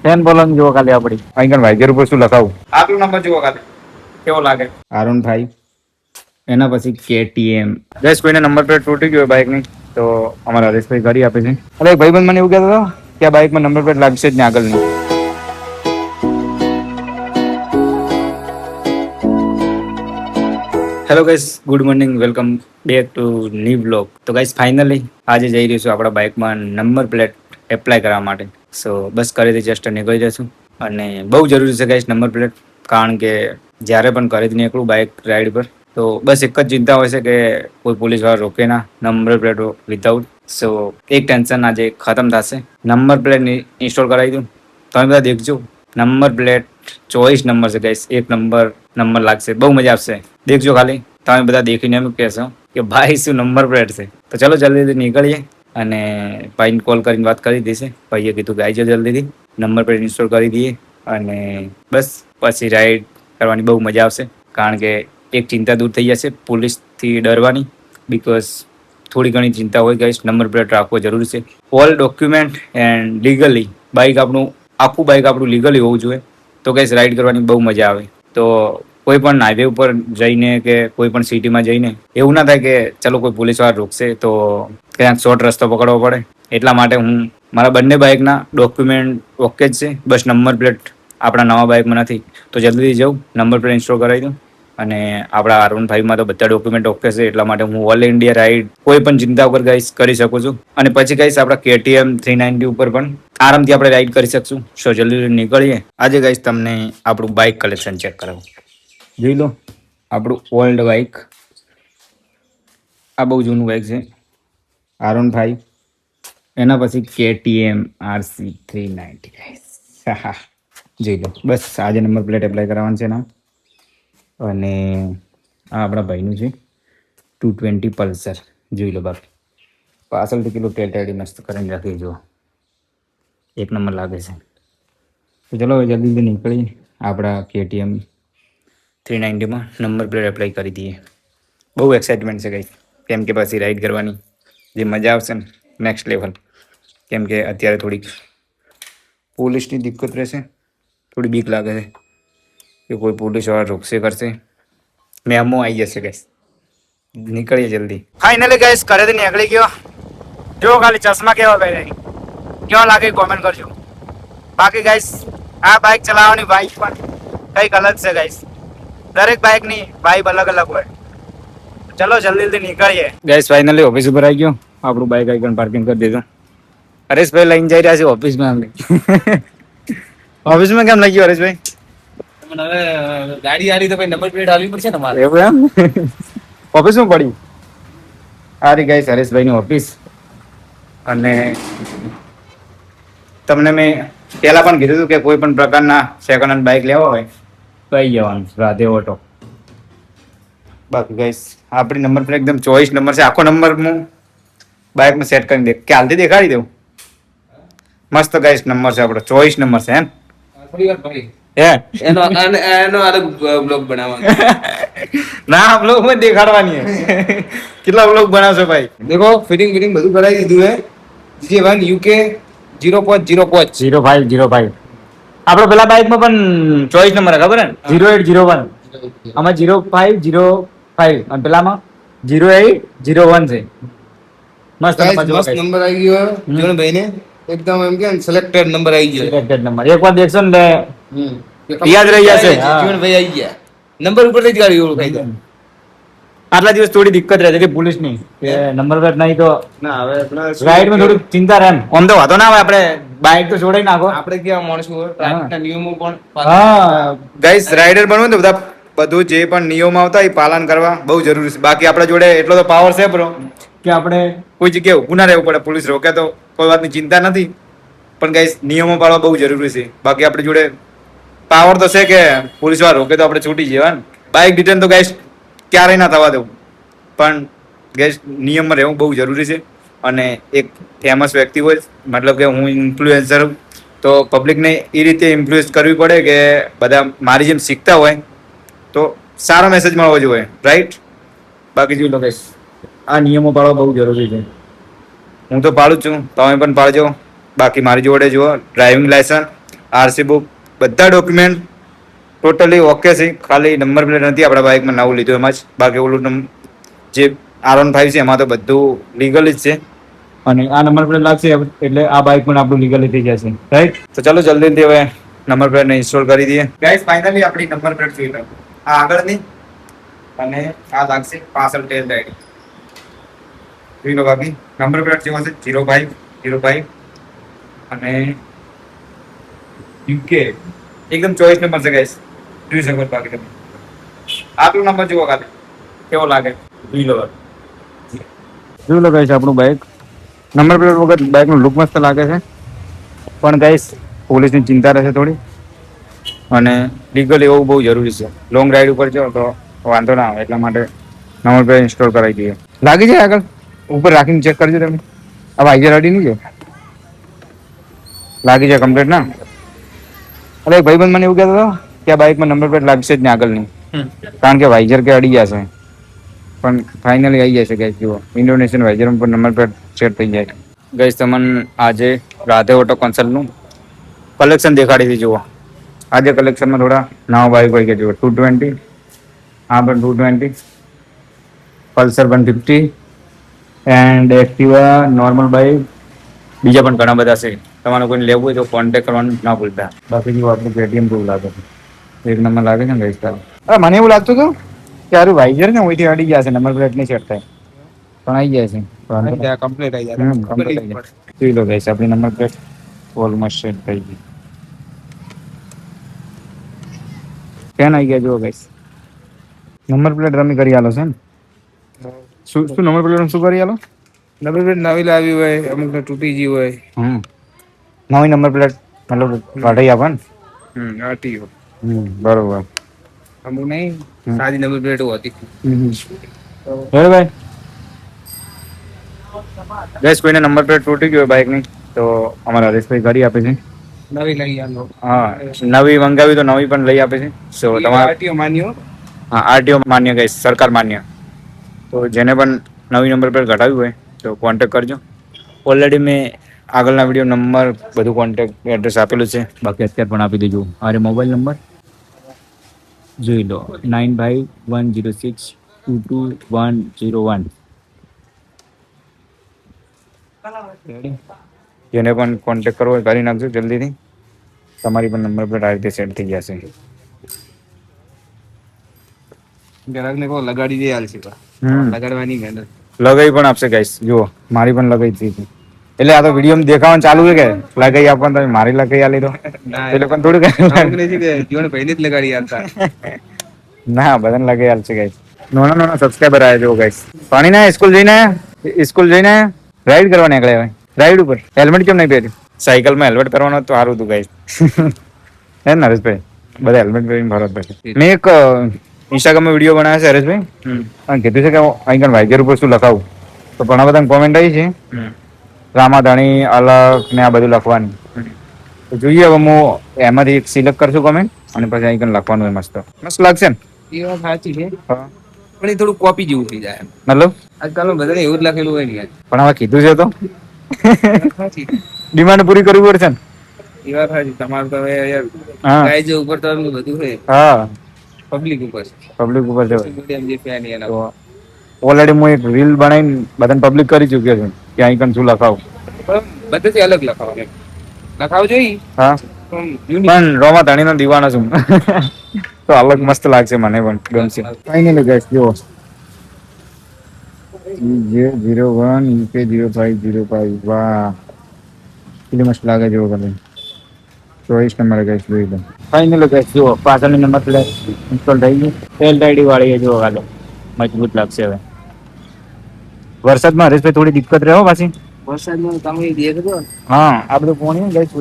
Fan બોલન જુઓ ખાલી આપડી અહીં કણ વાઇઝર ઉપર શું લખાવું આટલો નંબર જુઓ ખાલી કેવો લાગે R15 એના પછી KTM ગઈસ કોઈને નંબર પ્લેટ તૂટી ગયો બાઇક ની તો અમારા હરેશભાઈ કરી આપે છે અરે ભાઈબંધ મને એવું કહેતો હતો કે આ બાઇકમાં નંબર પ્લેટ લાગશે જ ને આગળની hello guys good morning welcome back to new blog તો ગાઈસ ફાઇનલી આજે જઈ રહ્યું છું આપણા બાઇકમાં નંબર પ્લેટ એપ્લાય કરવા માટે સો બસ કરીથી જસ્ટ નીકળી જશું અને બહુ જરૂરી છે ગાઈસ નંબર પ્લેટ કારણ કે જ્યારે પણ ઘરેથી નીકળું બાઇક રાઈડ પર તો બસ એક જ ચિંતા હોય છે કે કોઈ પોલીસવાળા રોકે ના નંબર પ્લેટો વિધાઉટ સો એક ટેન્શન આજે ખતમ થશે નંબર પ્લેટ ઇન્સ્ટોલ કરાવી દઉં તમે બધા દેખજો નંબર પ્લેટ 24 નંબર છે ગાઈસ એક નંબર લાગશે બહુ મજા આવશે દેખજો ખાલી તમે બધા દેખીને એમ કહેશો કે ભાઈ શું નંબર પ્લેટ છે તો ચલો જલ્દીથી નીકળીએ અને ભાઈને કોલ કરીને વાત કરી દેશે ભાઈએ કીધું કે આવી જાઓ જલ્દીથી નંબર પ્લેટ ઇન્સ્ટોલ કરી દઈએ અને બસ પછી રાઈડ કરવાની બહુ મજા આવશે કારણ કે એક ચિંતા દૂર થઈ જશે પોલીસથી ડરવાની બિકોઝ થોડી ઘણી ચિંતા હોય ગાઈસ નંબર પ્લેટ રાખવો જરૂરી છે all document and legally bike આપણું આખું બાઇક આપણું લીગલી હોવું જોઈએ તો ગાઈસ રાઈડ કરવાની બહુ મજા આવે તો કોઈ પણ હાઈવે ઉપર જઈને કે કોઈ પણ સિટીમાં જઈને એવું ના થાય કે ચલો કોઈ પોલીસવાળા રોકશે તો ક્યાંક શોર્ટ રસ્તો પકડવો પડે એટલા માટે હું મારા બંને બાઇકના ડોક્યુમેન્ટ ઓકે જ છે બસ નંબર પ્લેટ આપણા નવા બાઇકમાં નથી તો જલ્દીથી જાઉં નંબર પ્લેટ ઇન્સ્ટોલ કરાવી દઉં અને આપણા R15માં તો બધા ડોક્યુમેન્ટ ઓકે છે એટલા માટે હું ઓલ ઇન્ડિયા રાઈડ કોઈ પણ ચિંતા ઉપર ગાઈસ કરી શકું છું અને પછી ગાઈસ આપણા KTM 390 ઉપર પણ આરામથી આપણે રાઈડ કરી શકશું સો જલ્દી નીકળીએ આજે ગાઈસ તમને આપણું બાઇક કલેક્શન ચેક કરાવું જોઈ લો આપણું ઓલ્ડ બાઇક આ બહુ જૂનું બાઇક છે R15 એના પછી KTM RC 390 ગાઈસ જોઈ લો બસ આજે નંબર પ્લેટ એપ્લાય કરવાનું છે ને અને આ આપણા ભાઈનું છે 220 પલ્સર જોઈ લો બાકી પાછળથી કિલો ટેટાડી મસ્ત કરીને રાખી જુઓ એક નંબર લાગે છે તો ચલો હવે જલ્દીથી નીકળી આપણા KTM 390માં નંબર પ્લેટ એપ્લાય કરી દઈએ બહુ એક્સાઇટમેન્ટ છે કંઈ કેમ કે પછી રાઈડ કરવાની જે મજા આવશે ને નેક્સ્ટ લેવલ કેમ કે અત્યારે થોડીક પોલીસની દિક્કત રહેશે થોડી બીક લાગે છે કે કોઈ પોલીસવાળા રોકશે કરશે મેમો આવી જશે ગાઈસ નીકળીએ જલ્દી ફાઇનલી ગાઈસ ઘરેથી નીકળી ગયો જો ખાલી ચશ્મા કેવા પહેરે કેવા લાગે કોમેન્ટ કરજો બાકી ગાઈસ આ બાઇક ચલાવવાની બાઇક પણ કંઈક અલગ છે ગાઈસ દરેક બાઇકની વાઇબ અલગ અલગ હોય ચલો જલ્દીથી નીકળીએ ગાઈસ ફાઇનલી ઓફિસ ઉપર આવી ગયો આપણું બાઇક આઈકન પાર્કિંગ કરી દીધું હરેશભાઈ લઈને જઈ રહ્યા છે ઓફિસમાં ઓફિસમાં કેમ લઈ ગયો હરેશભાઈ હવે ગાડી આરી તો નંબર પ્લેટ આલવી પડશે ને મારે એવું એમ ઓફિસમાં પડી આરી ગાઈસ હરેશભાઈની ઓફિસ અને તમને મેં પહેલા પણ કીધું હતું કે કોઈ પણ પ્રકારના સેકન્ડ હેન્ડ બાઇક લેવા હોય તો આવી જવાનું રાધે ઓટો બાકી ગાઈસ આપણી નંબર પ્લેટ એકદમ 24 નંબર છે આખો નંબર હું બાઇકમાં સેટ કરી દે કે હાલથી દેખાડી દઉં મસ્ત ગાઈસ નંબર છે આપણો 24 નંબર છે એમ થોડી વાર પડી હે એનો અલગ બ્લોગ બનાવવાનો ના બ્લોગ માં દેખાડવાની હે કેટલા બ્લોગ બનાવશો ભાઈ देखो फिटिंग બધું કરાવી દીધું હે GJ1 UK 0.05 0505 આપણો પેલા બાઇકમાં પણ 24 નંબર ખબર હે 0801 આમાં 0505 અને પેલામાં 0801 છે મસ્ત નંબર આવી ગયો જોને ભાઈને એકદમ એમ કે સિલેક્ટેડ નંબર આવી ગયો સિલેક્ટેડ નંબર એકવાર દેખશો ને યાદ રહી જશે જીવન ભાઈ આવી ગયા નંબર ઉપર જ ગાડી ઓળખાઈ જાય આટલા દિવસ થોડી દિક્કત રહે છે કે પોલીસ ની કે નંબર પ્લેટ નહીં તો ના હવે રાઈડ માં થોડી ચિંતા રહે આમ તો વાતો ના આવે આપણે બાઇક તો છોડાઈ નાખો આપણે કેવા માણસો ટ્રાફિકના નિયમો પણ હા ગાઈસ રાઇડર બનવું તો બધા બધું જે પણ નિયમો આવતા એ પાલન કરવા બહુ જરૂરી છે બાકી આપણા જોડે એટલો તો પાવર છે બ્રો કે આપણે કોઈ જગ્યાએ ઊભું ના રહેવું પડે પોલીસ રોકે તો કોઈ વાતની ચિંતા નથી પણ ગાઈસ નિયમો પાળવા બહુ જરૂરી છે બાકી આપણી જોડે પાવર તો છે કે પોલીસ વાળા રોકે તો આપણે છૂટી જવા ને બાઇક ડિટેન તો ગાઈસ ક્યારેય ના થવા દેવું પણ ગાઈસ નિયમમાં રહેવું બહુ જરૂરી છે અને એક ફેમસ વ્યક્તિ હોય મતલબ કે હું ઇન્ફ્લુએન્સર તો પબ્લિકને એ રીતે ઇન્ફ્લુઅન્સ કરવી પડે કે બધા મારી જેમ શીખતા હોય તો સારો મેસેજ મળવો જોઈએ રાઈટ બાકી જોઈ લો ગાઈસ આ નિયમો પાળવા બહુ જરૂરી છે હું તો પાડું જ છું તમે પણ પાડજો બાકી મારી જોડે જુઓ ડ્રાઇવિંગ લાયસન્સ આરસી બુક બધા ડોક્યુમેન્ટ ટોટલી ઓકે છે. ખાલી નંબર પ્લેટ નથી આપણા બાઇકમાં નવું લીધું એમાં જ. બાકી ઓલું જે R15 છે એમાં તો બધું લીગલ જ છે. અને આ નંબર પ્લેટ લાગશે એટલે આ બાઇક પણ આપણું લીગલી થઈ જશે, રાઈટ? તો ચાલો જલ્દીથી હવે નંબર પ્લેટ ને ઇન્સ્ટોલ કરી દઈએ. ગાઈસ ફાઇનલી આપણી નંબર પ્લેટ જોઈ લો. આ આગળની અને આ લાગશે પાછળ ટેલ લાઈટ. જોઈ લો બાકી નંબર પ્લેટ જેવો છે 0505 અને યુકે એકદમ ચોઈસ નંબર છે ગાઈસ. જોઈ શકો છો બાકી તમે આટલો નંબર જુઓ ખાલી કેવો લાગે જોઈ લો. જોઈ લો ગાઈસ આપણું બાઇક નંબર પ્લેટ વગર બાઇકનું લુક મસ્ત લાગે છે. પણ ગાઈસ પોલીસની ચિંતા રહેશે થોડી અને લીગલ એવું બહુ જરૂરી છે. લોંગ રાઈડ ઉપર જાઓ તો વાંધો ના આવે એટલા માટે નંબર પ્લેટ ઇન્સ્ટોલ કરાવી દઈએ. લાગી જાય આગળ ઉપર રાખીને ચેક કરજો તમે. આ વાઇઝર અડી નહીં જાય, લાગી જાય કમ્પ્લીટ ના. અરે ભાઈબંધ મને એવું કહેતો હતો કે આ બાઇકમાં નંબર પ્લેટ લાગશે જ ને આગળની, કારણ કે વાઇઝર કે અડી જશે. પણ ફાઇનલી આવી જશે ગાઈસ. જુઓ ઇન્ડોનેશિયન વાઇઝરમાં પણ નંબર પ્લેટ સેટ થઈ જાય. ગાઈસ તમને આજે રાધે ઓટો કન્સલ્ટનું કલેક્શન દેખાડી હતી. જુઓ આજે કલેક્શનમાં થોડા નવા બાઇક હોય કે જુઓ 220, આ પણ 220, Pulsar 150 and Activa normal bike. બીજા પણ ઘણા બધા છે. તમારે કોઈને લેવું હોય તો કોન્ટેક્ટ કરવાનું ના ભૂલતા. બાકી જો આપણું પેટીએમ જેવું લાગે છે, એક નંબર લાગે છે ને ગાઈસ. અરે મને એવું લાગતું હતું કે આરું વાઇઝર ને ઓઈથી અડી જશે, નંબર પ્લેટ નહીં સેટ થાય, પણ આવી જાય છે. કમ્પ્લીટ આવી જાય. કમ્પ્લીટ આવી જાય. જોઈ લો ગાઈસ આપણી નંબર પ્લેટ ઓલમોસ્ટ સેટ થઈ ગઈ. કેન આવી ગયા જુઓ ગાઈસ. નંબર પ્લેટ તમે કરી આલો છે ને? શું નંબર પ્લેટ શું કરી આલો? નંબર પ્લેટ નવી લાવી હોય, અમુક ને તૂટી ગઈ હોય. નવી નંબર પ્લેટ મતલબ કાઢી આપે ને? આરટીઓ બરોબર. અમુક નહીં સાદી નંબર પ્લેટ હતી. ભાઈ ગેસ કોઈને નંબર પ્લેટ તૂટી ગયો બાઇકની તો અમારા હરેશભાઈ કરી આપે છે. નવી લઈ આલો. હા નવી મંગાવી તો નવી પણ લઈ આપે છે. સો તમારે આરટીઓ માન્યો. હા આરટીઓ માન્ય ગઈ, સરકાર માન્ય. તો જેને પણ નવી નંબર પ્લેટ કઢાવી હોય તો કોન્ટેક્ટ કરજો. ઓલરેડી મેં આગળના વિડીયો નંબર બધું કોન્ટેક્ટ એડ્રેસ આપેલું છે. બાકી અત્યારે પણ આપી દેજો. અરે મોબાઈલ નંબર જોઈ લો 9510622101. જેને પણ કોન્ટેક્ટ કરવો હોય કરી નાખજો જલ્દીથી. તમારી પણ નંબર પ્લેટ આ રીતે સેટ થઈ જશે. ગ્રાહક ને કહો લગાડી દે હાલ છે. લગાડવાની ગેર લગાઈ પણ આપશે ગાઈસ. જુઓ મારી પણ લગાઈ હતી. એટલે આ તો વિડીયો દેખાવાનું ચાલુ છે કે લગાઈ આપવાનું, તમે મારી લગાઈ આલી તો એ લોકો થોડું જીવન પહેલી જ લગાડી આલતા. ના બધાને લગાઈ આલશે ગાઈસ. નાના નાના સબસ્ક્રાઈબર આવ્યા જુઓ ગાઈસ. પાણી ના સ્કૂલ જઈને રાઈડ કરવા નીકળ્યા હોય. રાઈડ ઉપર હેલ્મેટ કેમ નહીં પહેર્યું? સાયકલમાં હેલ્મેટ પહેરવાનું તો સારું હતું ગાઈસ. હે નરેશભાઈ બધા હેલ્મેટ પહેરીને ફરત પડશે. મેં એક ઇન્સ્ટાગ્રામમાં વિડીયો બનાવ્યો છે હરેશભાઈ અને કીધું છે કે અહીં વાઇઝર ઉપર શું લખાવું, તો ઘણા બધા કોમેન્ટ આવી છે રામાધણી અલગ ને આ બધું લખવાની. તો જોઈએ હવે હું એમાંથી એક સિલેક્ટ કરશું કોમેન્ટ અને પછી અહીં લખવાનું હોય. મસ્ત મસ્ત લાગશે ને? એ વાત સાચી છે પણ એ થોડું કોપી જેવું થઈ જાય. મતલબ આજકાલ બધાને એવું જ લખેલું હોય ને. પણ હવે કીધું છે તો ડિમાન્ડ પૂરી કરવી પડશે ને. એ વાત સાચી. તમારું તો હવે હા ગાય ઉપર તો બધું છે. હા પબ્લિક ઉપર છે. મીડિયમ જે ફેન એના તો ઓલરેડી હું એક રીલ બનાવીને બધાને પબ્લિક કરી ચૂક્યો છું કે અહીં શું લખાવું. બધાથી અલગ લખાવ જોઈએ. હા પણ રોમા ધણી નો દીવાનો છું તો અલગ મસ્ત લાગશે, મને પણ ગમશે. ફાઇનલી ગાઈસ જુઓ G01 UK0505. વાહ કેટલી મસ્ત લાગે જુઓ કલર. 24 નંબર ગાઈસ જોઈ લો. ફાઇનલી ગાઈસ જુઓ પાછળની નંબર પ્લેટ ઇન્સ્ટોલ થઈ ગઈ. સેલ આઈડી વાળી જુઓ કાલે મજબૂત લાગશે. હવે વરસાદમાં હરેશભાઈ થોડી દિક્કત રહે પાછી. વરસાદમાં તમે દેખજો. હા આ બધું પોણી ગાઈસ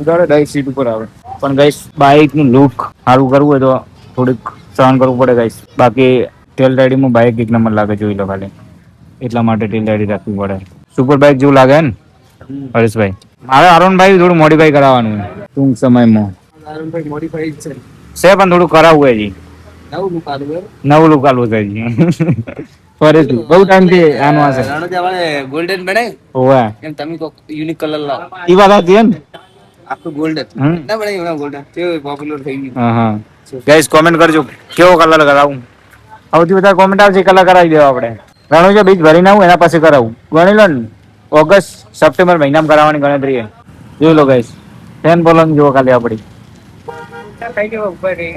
ઉડાડે ડાયરેક્ટ સીટ ઉપર આવે. પણ ગાઈસ બાઇક નું લુક સારું કરવું હોય તો થોડીક સહન કરવું પડે ગાઈસ. બાકી ટેલ રાઇડિંગમાં બાઇક એક નંબર લાગે જોઈ લો ખાલી. એટલા માટે ટેલ રાઇડિંગ રાખવી પડે. સુપર બાઇક જેવું લાગે ને હરેશભાઈ? મારે અરુણભાઈ થોડું મોડિફાઈ કરાવવાનું ટૂંક સમયમાં મોડિફાઈ છે પણ થોડું કરાવવું હોય જી. નવું લુક આલવું છે જી. ફરીથી બહુ ટાઈમ થી આનું હશે. ગોલ્ડન બને ઓવે એમ તમે તો યુનિક કલર લાવો. ઈ વાત હતી ને આખું ગોલ્ડ હમ. ના બનાવી હમણાં ગોલ્ડ કેવું પોપ્યુલર થઈ ગયું હા હા ગાઈસ કોમેન્ટ કરજો કેવો કલર કરાવું સૌથી વધારે કોમેન્ટ આવશે કલર કરાવી દેવા આપણે ગણું છે બીજ ભરીને આવું એના પાસે કરાવું ગણી લો ને ઓગસ્ટ સપ્ટેમ્બર મહિનામાં કરાવવાની ગણતરી છે જોઈ લો ગાઈસ ફેન બોલવાનું જુઓ ખાલી આપડી કઈ કેવા ઉપર રહી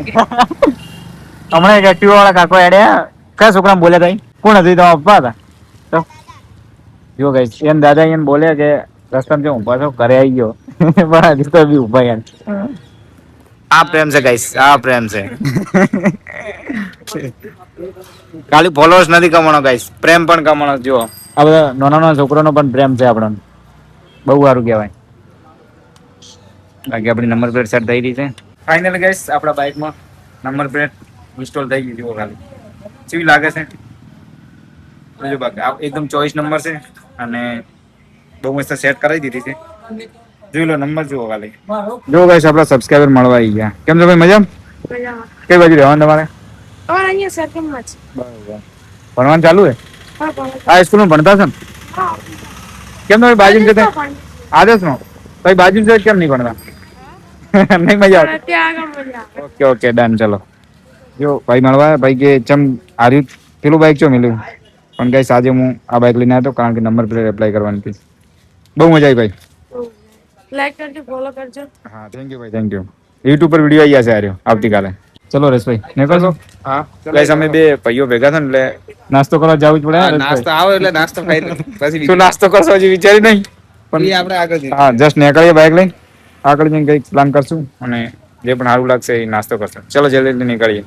હમણાં એક એક્ટિવા વાળા કાકો એડ્યા કયા છોકરાને બોલ્યા તા કોણ હતું તમારા પપ્પા હતા તો જો ગાઈસ એમ દાદા એમ બોલ્યા કે રસ્તામાં જો ઊભા છો ઘરે આવી ગયો પણ હજી તો બી ઊભા યાર આ પ્રેમ છે ગાઈસ આ પ્રેમ છે ખાલી ફોલોઅર્સ નથી કમાણો ગાઈસ પ્રેમ પણ કમાણો જો આ બધા નાના નાના છોકરાનો પણ પ્રેમ છે આપણને બહુ સારું કહેવાય બાકી આપણી નંબર પ્લેટ સેટ થઈ રહી છે ફાઇનલ ગાઈસ આપણા બાઇકમાં નંબર પ્લેટ ઇન્સ્ટોલ થઈ ગઈ જુઓ ખાલી કેવી લાગે છે જો બાકી એકદમ ચોઈસ નંબર છે અને બહુ મસ્ત સેટ કરાવી દીધી છે જોઈ લો નંબર જુઓ ખાલી જો ગાઈસ આપણા સબસ્ક્રાઇબર મળવા આવી ગયા કેમ છો ભાઈ મજામાં કઈ બાજુ રહેવાનું તમારે બરોબર ભણવાનું ચાલુ છે આ સ્કૂલમાં ભણતા છો ને કેમ તમે બાજુ છે આદર્શ નો ભાઈ બાજુ છે કેમ નહીં ભણતા નહીં મજા આવતી ઓકે ઓકે ડન ચલો જો ભાઈ મળવા ભાઈ કે ચમ આર્યું પેલું બાઈક ચો મળ્યું પણ ગાઈસ આજે હું આ બાઈક લઈને આવ્યો કારણ કે નંબર પ્લેટ એપ્લાય કરવાની હતી બહુ મજા આવી ભાઈ લાઈક કરજો ફોલો કરજો હા થેન્ક યુ ભાઈ થેન્ક યુ યુટ્યુબ પર વિડીયો આવી જશે આર્યો આવતીકાલે ચલો રેશભાઈ નીકળશો હા ગાઈસ અમે બે ભાઈઓ ભેગા થયા ને એટલે નાસ્તો કરવા જવું જ પડે ને રેશભાઈ? નાસ્તો આવે એટલે નાસ્તો ખાઈ લે પછી શું નાસ્તો કરશો હજી વિચારી નહીં પણ આપણે આગળ જઈએ. હા જસ્ટ નીકળીએ બાઈક લઈને આગળ જઈને કંઈક પ્લાન કરશું અને જે પણ સારું લાગશે એ નાસ્તો કરશું ચલો જલ્દી નીકળીએ